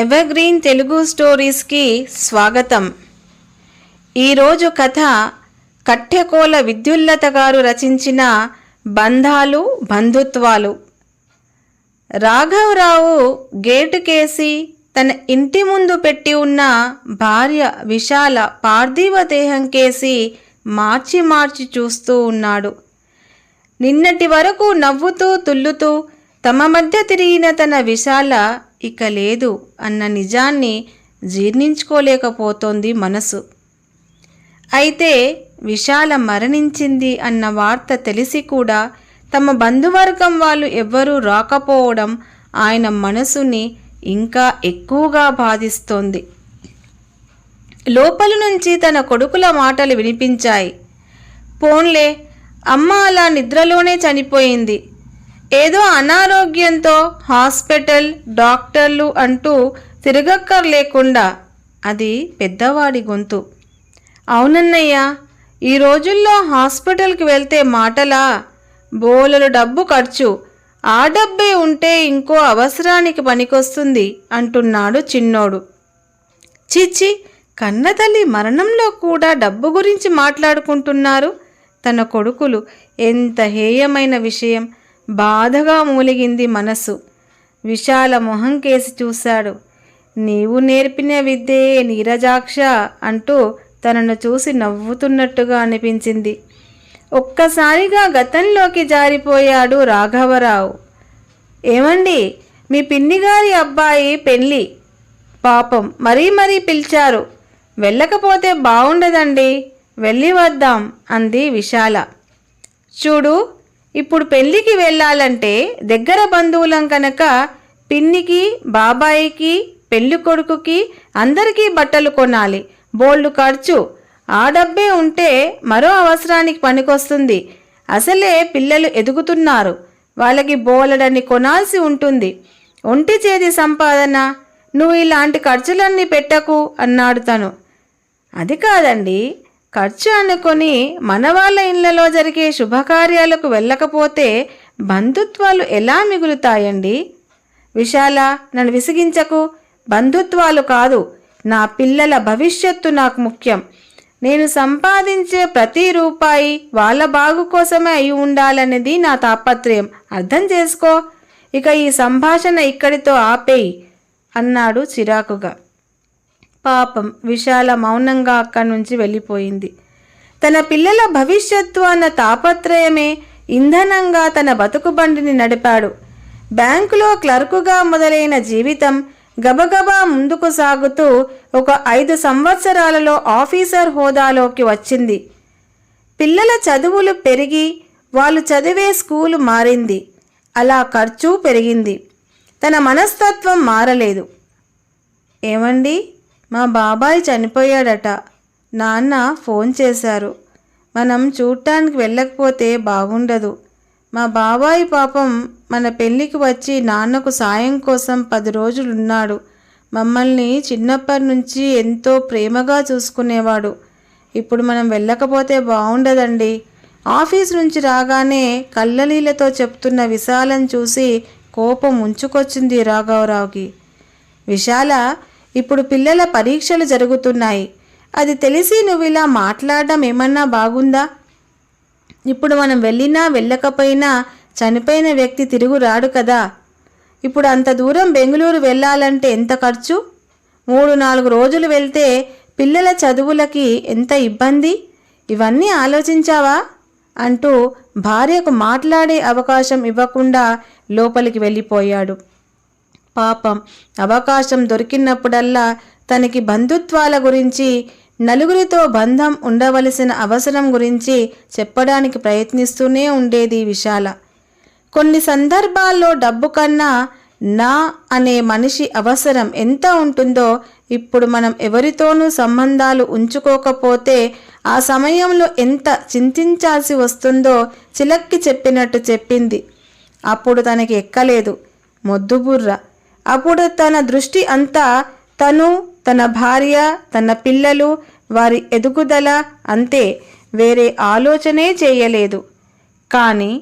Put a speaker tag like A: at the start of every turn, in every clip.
A: Evergreen Telugu స్టోరీస్కి స్వాగతం. ఈరోజు కథ కట్టెకోల విద్యుల్లత గారు రచించిన బంధాలు బంధుత్వాలు. రాఘవరావు గేటుకేసి తన ఇంటి ముందు పెట్టి ఉన్న భార్య విశాల పార్థివ దేహం కేసి మార్చి మార్చి చూస్తూ ఉన్నాడు. నిన్నటి వరకు నవ్వుతూ తుల్లుతూ తమ మధ్య తిరిగిన తన విశాల ఇక లేదు అన్న నిజాన్ని జీర్ణించుకోలేకపోతోంది మనసు. అయితే విశాల మరణించింది అన్న వార్త తెలిసి కూడా తమ బంధువర్గం వాళ్ళు ఎవ్వరూ రాకపోవడం ఆయన మనసుని ఇంకా ఎక్కువగా బాధిస్తోంది. లోపలి నుంచి తన కొడుకుల మాటలు వినిపించాయి. పోన్లే, అమ్మ అలా నిద్రలోనే చనిపోయింది. ఏదో అనారోగ్యంతో హాస్పిటల్ డాక్టర్లు అంటూ తిరగక్కర్లేకుండా. అది పెద్దవాడి గొంతు. అవునన్నయ్య, ఈ రోజుల్లో హాస్పిటల్కి వెళ్తే మాటలా? బోలెడు డబ్బు ఖర్చు. ఆ డబ్బే ఉంటే ఇంకో అవసరానికి పనికొస్తుంది అంటున్నాడు చిన్నోడు. చిచ్చి, కన్నతల్లి మరణంలో కూడా డబ్బు గురించి మాట్లాడుకుంటున్నారు. తన కొడుకులు ఎంత హేయమైన విషయం! బాధగా మూలిగింది మనసు. విశాల మొహం కేసి చూశాడు. నీవు నేర్పిన విద్యే నీరజాక్ష అంటూ తనను చూసి నవ్వుతున్నట్టుగా అనిపించింది. ఒక్కసారిగా గతంలోకి జారిపోయాడు రాఘవరావు. ఏమండి, మీ పిన్నిగారి అబ్బాయి పెళ్ళి. పాపం మరీ పిలిచారు. వెళ్ళకపోతే బాగుండదండి, వెళ్ళి వద్దాం అంది విశాల. చూడు, ఇప్పుడు పెళ్ళికి వెళ్ళాలంటే దగ్గర బంధువులం కనుక పిన్నికి బాబాయికి పెళ్లి కొడుకుకి అందరికీ బట్టలు కొనాలి. బోల్డు ఖర్చు. ఆ డబ్బే ఉంటే మరో అవసరానికి పనికొస్తుంది. అసలే పిల్లలు ఎదుగుతున్నారు. వాళ్ళకి బోలెడని కొనాల్సి ఉంటుంది. ఒంటి చేతి సంపాదన. నువ్వు ఇలాంటి ఖర్చులన్నీ పెట్టకు అన్నాడు తను. అది కాదండి, ఖర్చు అనుకొని మన వాళ్ళ ఇళ్లలో జరిగే శుభకార్యాలకు వెళ్ళకపోతే బంధుత్వాలు ఎలా మిగులుతాయండి? విశాల, నన్ను విసిగించకు. బంధుత్వాలు కాదు, నా పిల్లల భవిష్యత్తు నాకు ముఖ్యం. నేను సంపాదించే ప్రతి రూపాయి వాళ్ళ బాగు కోసమే అయి ఉండాలనేది నా తాపత్రయం. అర్థం చేసుకో. ఇక ఈ సంభాషణ ఇక్కడితో ఆపేయి అన్నాడు చిరాకుగా. పాపం విశాల మౌనంగా అక్కడి నుంచి వెళ్ళిపోయింది. తన పిల్లల భవిష్యత్తు అన్న తాపత్రయమే ఇంధనంగా తన బతుకు బండిని నడిపాడు. బ్యాంకులో క్లర్కుగా మొదలైన జీవితం గబగబా ముందుకు సాగుతూ ఒక 5 సంవత్సరాలలో ఆఫీసర్ హోదాలోకి వచ్చింది. పిల్లల చదువులు పెరిగి వాళ్ళు చదివే స్కూలు మారింది. అలా ఖర్చు పెరిగింది. తన మనస్తత్వం మారలేదు. ఏమండి, మా బాబాయ్ చనిపోయాడట. నాన్న ఫోన్ చేశారు. మనం చూడటానికి వెళ్ళకపోతే బాగుండదు. మా బాబాయ్ పాపం మన పెళ్ళికి వచ్చి నాన్నకు సాయం కోసం 10 రోజులున్నాడు. మమ్మల్ని చిన్నప్పటి నుంచి ఎంతో ప్రేమగా చూసుకునేవాడు. ఇప్పుడు మనం వెళ్ళకపోతే బాగుండదండి. ఆఫీస్ నుంచి రాగానే కళ్ళనీళ్లతో చెప్తున్న విశాలను చూసి కోపం ఉంచుకొచ్చింది రాఘవరావుకి. విశాల, ఇప్పుడు పిల్లల పరీక్షలు జరుగుతున్నాయి. అది తెలిసి నువ్వు ఇలా మాట్లాడడం ఏమన్నా బాగుందా? ఇప్పుడు మనం వెళ్ళినా వెళ్ళకపోయినా చనిపోయిన వ్యక్తి తిరుగు రాడు కదా. ఇప్పుడు అంత దూరం బెంగళూరు వెళ్ళాలంటే ఎంత ఖర్చు? 3-4 రోజులు వెళ్తే పిల్లల చదువులకి ఎంత ఇబ్బంది? ఇవన్నీ ఆలోచించావా అంటూ భార్యకు మాట్లాడే అవకాశం ఇవ్వకుండా లోపలికి వెళ్ళిపోయాడు. పాపం, అవకాశం దొరికినప్పుడల్లా తనకి బంధుత్వాల గురించి, నలుగురితో బంధం ఉండవలసిన అవసరం గురించి చెప్పడానికి ప్రయత్నిస్తూనే ఉండేది విశాల. కొన్ని సందర్భాల్లో డబ్బు కన్నా నా అనే మనిషి అవసరం ఎంత ఉంటుందో ఇప్పుడు మనం ఎవరితోనూ సంబంధాలు ఉంచుకోకపోతే ఆ సమయంలో ఎంత చింతించాల్సి వస్తుందో చిలక్కి చెప్పినట్టు చెప్పింది. అప్పుడు తనకి ఎక్కలేదు మొద్దుబుర్ర. అప్పుడు తన దృష్టి అంతా తను, తన భార్య, తన పిల్లలు, వారి ఎదుగుదల అంతే. వేరే ఆలోచనే చేయలేదు. కానీ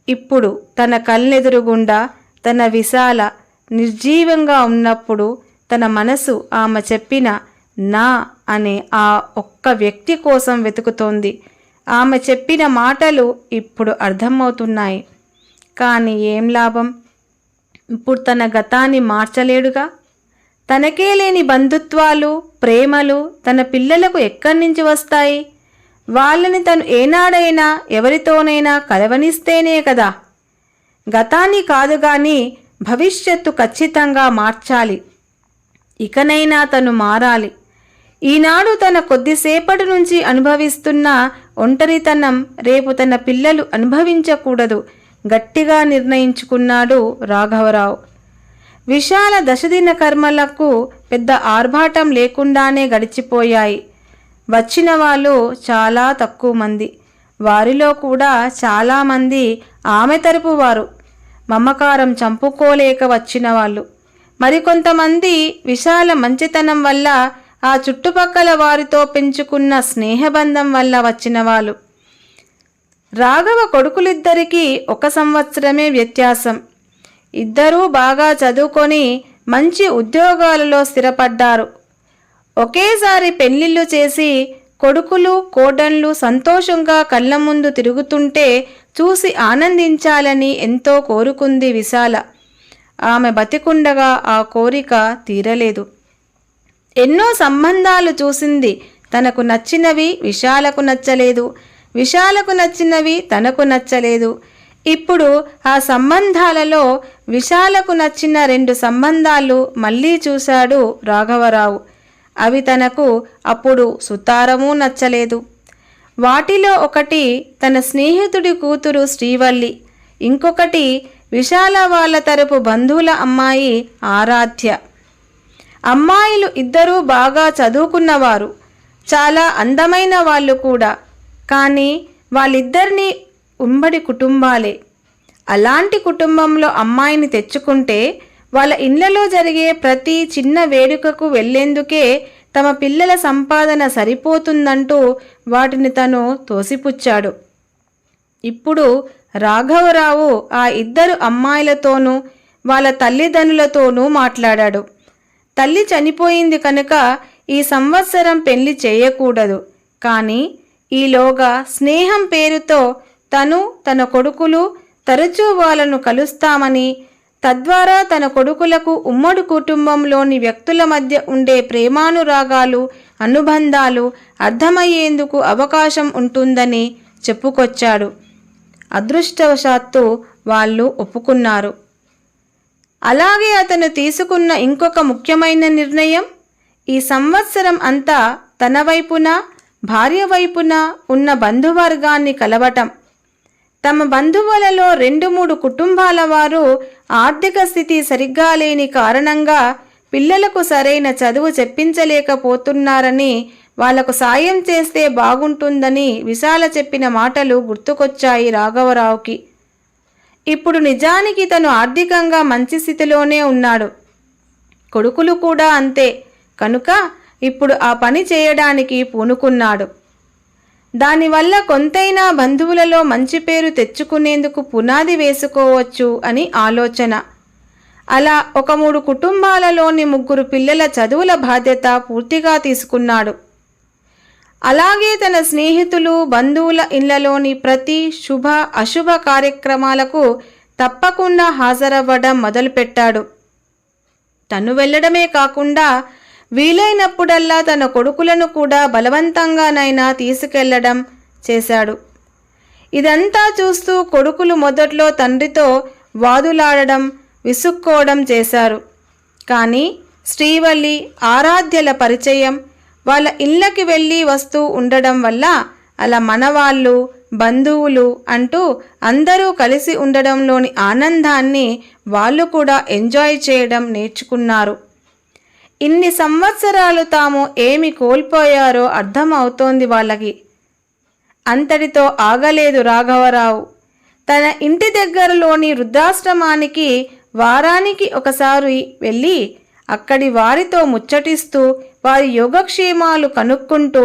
A: ఇప్పుడు తన కళ్ళెదురుగుండా తన విశాల నిర్జీవంగా ఉన్నప్పుడు తన మనసు ఆమె చెప్పిన నా అనే ఆ ఒక్క వ్యక్తి కోసం వెతుకుతోంది. ఆమె చెప్పిన మాటలు ఇప్పుడు అర్థమవుతున్నాయి. కానీ ఏం లాభం? ఇప్పుడు తన గతాన్ని మార్చలేడుగా. తనకే లేని బంధుత్వాలు, ప్రేమలు తన పిల్లలకు ఎక్కడి నుంచి వస్తాయి? వాళ్ళని తను ఏనాడైనా ఎవరితోనైనా కలవనిస్తేనే కదా. గతాన్ని కాదు గాని భవిష్యత్తు ఖచ్చితంగా మార్చాలి. ఇకనైనా తను మారాలి. ఈనాడు తన కొద్దిసేపటి నుంచి అనుభవిస్తున్న ఒంటరితనం రేపు తన పిల్లలు అనుభవించకూడదు గట్టిగా నిర్ణయించుకున్నాడు రాఘవరావు. విశాల దశదిన కర్మలకు పెద్ద ఆర్భాటం లేకుండానే గడిచిపోయాయి. వచ్చిన వాళ్ళు చాలా తక్కువ మంది. వారిలో కూడా చాలామంది ఆమె తరపు వారు, మమకారం చంపుకోలేక వచ్చిన వాళ్ళు. మరికొంతమంది విశాల మంచితనం వల్ల, ఆ చుట్టుపక్కల వారితో పెంచుకున్న స్నేహబంధం వల్ల వచ్చిన వాళ్ళు. రాఘవ కొడుకులిద్దరికీ 1 సంవత్సరమే వ్యత్యాసం. ఇద్దరూ బాగా చదువుకొని మంచి ఉద్యోగాలలో స్థిరపడ్డారు. ఒకేసారి పెళ్లిళ్ళు చేసి కొడుకులు కోడళ్ళు సంతోషంగా కళ్ళ ముందు తిరుగుతుంటే చూసి ఆనందించాలని ఎంతో కోరుకుంది విశాల. ఆమె బతికుండగా ఆ కోరిక తీరలేదు. ఎన్నో సంబంధాలు చూసింది. తనకు నచ్చినవి విశాలకు నచ్చలేదు, విశాలకు నచ్చినవి తనకు నచ్చలేదు. ఇప్పుడు ఆ సంబంధాలలో విశాలకు నచ్చిన 2 సంబంధాలు మళ్ళీ చూశాడు రాఘవరావు. అవి తనకు అప్పుడు సుతారమూ నచ్చలేదు. వాటిలో ఒకటి తన స్నేహితుడి కూతురు శ్రీవల్లి, ఇంకొకటి విశాల వాళ్ళ తరపు బంధువుల అమ్మాయి ఆరాధ్య. అమ్మాయిలు ఇద్దరూ బాగా చదువుకున్నవారు, చాలా అందమైన వాళ్ళు కూడా. కానీ వాళ్ళిద్దరినీ ఉమ్మడి కుటుంబాలే. అలాంటి కుటుంబంలో అమ్మాయిని తెచ్చుకుంటే వాళ్ళ ఇళ్లలో జరిగే ప్రతి చిన్న వేడుకకు వెళ్లేందుకే తమ పిల్లల సంపాదన సరిపోతుందంటూ వాటిని తను తోసిపుచ్చాడు. ఇప్పుడు రాఘవరావు ఆ 2 అమ్మాయిలతోనూ వాళ్ళ తల్లిదండ్రులతోనూ మాట్లాడాడు. తల్లి చనిపోయింది కనుక ఈ సంవత్సరం పెళ్లి చేయకూడదు. కానీ ఈలోగా స్నేహం పేరుతో తను తన కొడుకులు తరచూ వాళ్ళను కలుస్తామని, తద్వారా తన కొడుకులకు ఉమ్మడి కుటుంబంలోని వ్యక్తుల మధ్య ఉండే ప్రేమానురాగాలు, అనుబంధాలు అర్థమయ్యేందుకు అవకాశం ఉంటుందని చెప్పుకొచ్చాడు. అదృష్టవశాత్తు వాళ్ళు ఒప్పుకున్నారు. అలాగే అతను తీసుకున్న ఇంకొక ముఖ్యమైన నిర్ణయం, ఈ సంవత్సరం అంతా తన వైపున భార్య వైపున ఉన్న బంధువర్గాన్ని కలవటం. తమ బంధువులలో 2-3 కుటుంబాల వారు ఆర్థిక స్థితి సరిగ్గా లేని కారణంగా పిల్లలకు సరైన చదువు చెప్పించలేకపోతున్నారని, వాళ్లకు సాయం చేస్తే బాగుంటుందని విశాల చెప్పిన మాటలు గుర్తుకొచ్చాయి రాఘవరావుకి. ఇప్పుడు నిజానికి తను ఆర్థికంగా మంచి స్థితిలోనే ఉన్నాడు. కొడుకులు కూడా అంతే. కనుక ఇప్పుడు ఆ పని చేయడానికి పూనుకున్నాడు. దానివల్ల కొంతైనా బంధువులలో మంచి పేరు తెచ్చుకునేందుకు పునాది వేసుకోవచ్చు అని ఆలోచన. అలా 1-3 కుటుంబాలలోని 3 పిల్లల చదువుల బాధ్యత పూర్తిగా తీసుకున్నాడు. అలాగే తన స్నేహితులు బంధువుల ఇళ్లలోని ప్రతి శుభ అశుభ కార్యక్రమాలకు తప్పకుండా హాజరవ్వడం మొదలుపెట్టాడు. తను వెళ్ళడమే కాకుండా వీలైనప్పుడల్లా తన కొడుకులను కూడా బలవంతంగానైనా తీసుకెళ్లడం చేశాడు. ఇదంతా చూస్తూ కొడుకులు మొదట్లో తండ్రితో వాదులాడడం, విసుక్కోవడం చేశారు. కానీ శ్రీవల్లి, ఆరాధ్యల పరిచయం, వాళ్ళ ఇళ్ళకి వెళ్ళి వస్తూ ఉండడం వల్ల అలా మనవాళ్ళు, బంధువులు అంటూ అందరూ కలిసి ఉండడంలోని ఆనందాన్ని వాళ్ళు కూడా ఎంజాయ్ చేయడం నేర్చుకున్నారు. ఇన్ని సంవత్సరాలు తాము ఏమి కోల్పోయారో అర్థం అవుతోంది వాళ్ళకి. అంతటితో ఆగలేదు రాఘవరావు. తన ఇంటి దగ్గరలోని వృద్ధాశ్రమానికి వారానికి ఒకసారి వెళ్ళి అక్కడి వారితో ముచ్చటిస్తూ వారి యోగక్షేమాలు కనుక్కుంటూ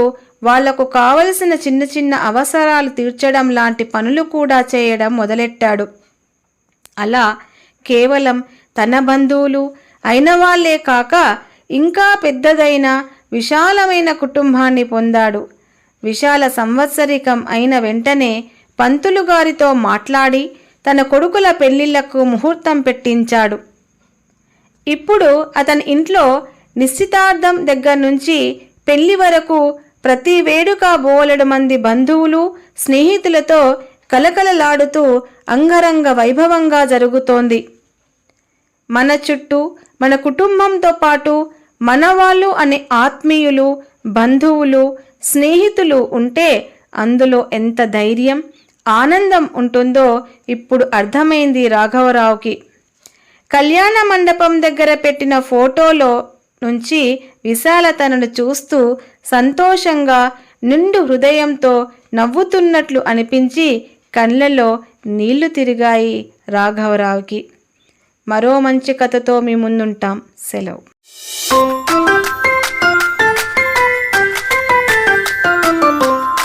A: వాళ్లకు కావలసిన చిన్న చిన్న అవసరాలు తీర్చడం లాంటి పనులు కూడా చేయడం మొదలెట్టాడు. అలా కేవలం తన బంధువులు అయిన వాళ్లే కాక ఇంకా పెద్దదైన విశాలమైన కుటుంబాన్ని పొందాడు. విశాల సంవత్సరికం అయిన వెంటనే పంతులు గారితో మాట్లాడి తన కొడుకుల పెళ్లిళ్లకు ముహూర్తం పెట్టించాడు. ఇప్పుడు అతని ఇంట్లో నిశ్చితార్థం దగ్గర నుంచి పెళ్లి వరకు ప్రతి వేడుక బోలెడు మంది బంధువులు స్నేహితులతో కలకలలాడుతూ అంగరంగ వైభవంగా జరుగుతోంది. మన చుట్టూ మన కుటుంబంతో పాటు మనవాళ్ళు అనే ఆత్మీయులు, బంధువులు, స్నేహితులు ఉంటే అందులో ఎంత ధైర్యం, ఆనందం ఉంటుందో ఇప్పుడు అర్థమైంది రాఘవరావుకి. కళ్యాణ మండపం దగ్గర పెట్టిన ఫోటోలో నుంచి విశాల తనను చూస్తూ సంతోషంగా నిండు హృదయంతో నవ్వుతున్నట్లు అనిపించి కళ్ళలో నీళ్లు తిరిగాయి రాఘవరావుకి. మరో మంచి కథతో మీ ముందుంటాం. సెలవు.